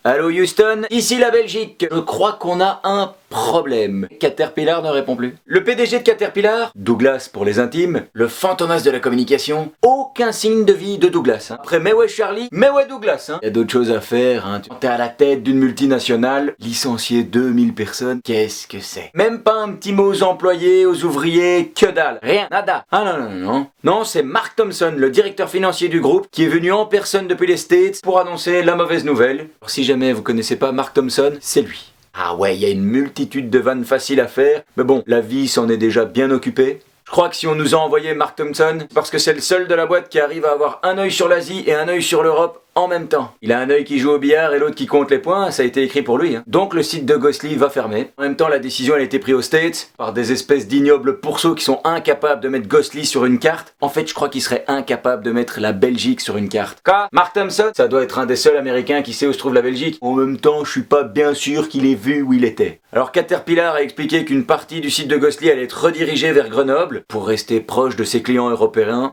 Allô Houston, ici la Belgique. Je crois qu'on a un problème. Caterpillar ne répond plus. Le PDG de Caterpillar, Douglas pour les intimes, le fantomas de la communication, aucun signe de vie de Douglas. Après mais ouais Charlie, mais ouais Douglas. Y a d'autres choses à faire. T'es à la tête d'une multinationale, licencier 2000 personnes, qu'est-ce que c'est? Même pas un petit mot aux employés, aux ouvriers, que dalle. Rien, nada. Ah non. Non, c'est Mark Thompson, le directeur financier du groupe, qui est venu en personne depuis les States pour annoncer la mauvaise nouvelle. Alors, si jamais vous connaissez pas Mark Thompson, c'est lui. Ah ouais, il y a une multitude de vannes faciles à faire, mais bon, la vie s'en est déjà bien occupée. Je crois que si on nous a envoyé Mark Thompson, c'est parce que c'est le seul de la boîte qui arrive à avoir un œil sur l'Asie et un œil sur l'Europe en même temps. Il a un œil qui joue au billard et l'autre qui compte les points, ça a été écrit pour lui. Donc le site de Ghostly va fermer. En même temps, la décision elle a été prise aux States par des espèces d'ignobles pourceaux qui sont incapables de mettre Ghostly sur une carte. En fait, je crois qu'ils seraient incapables de mettre la Belgique sur une carte. Quoi? Mark Thompson? Ça doit être un des seuls Américains qui sait où se trouve la Belgique. En même temps, je suis pas bien sûr qu'il ait vu où il était. Alors Caterpillar a expliqué qu'une partie du site de Ghostly allait être redirigée vers Grenoble pour rester proche de ses clients européens.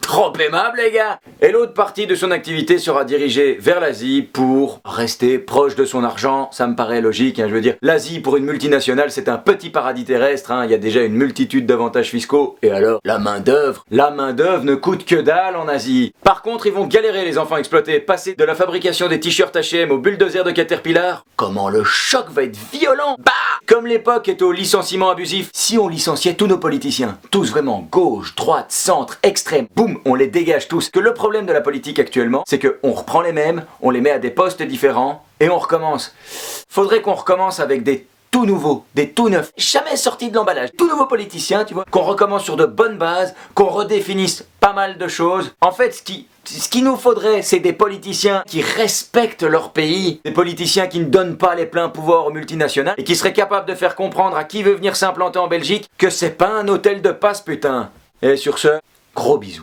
Trop aimable les gars! Et l'autre partie de son activité sera dirigée vers l'Asie pour rester proche de son argent, ça me paraît logique, je veux dire, l'Asie pour une multinationale c'est un petit paradis terrestre, il y a déjà une multitude d'avantages fiscaux, et alors la main d'œuvre ne coûte que dalle en Asie. Par contre ils vont galérer les enfants exploités, passer de la fabrication des t-shirts H&M au bulldozer de Caterpillar, comment le choc va être violent! Bah! Comme l'époque est au licenciement abusif, si on licenciait tous nos politiciens, tous vraiment gauche, droite, centre, extrême, boum, on les dégage tous. Que le problème de la politique actuellement, c'est qu'on reprend les mêmes, on les met à des postes différents, et on recommence. Faudrait qu'on recommence avec des tout nouveaux, des tout neufs, jamais sortis de l'emballage, tout nouveaux politiciens, tu vois, qu'on recommence sur de bonnes bases, qu'on redéfinisse pas mal de choses. En fait, ce qu'il nous faudrait, c'est des politiciens qui respectent leur pays, des politiciens qui ne donnent pas les pleins pouvoirs aux multinationales et qui seraient capables de faire comprendre à qui veut venir s'implanter en Belgique que c'est pas un hôtel de passe, putain. Et sur ce, gros bisous.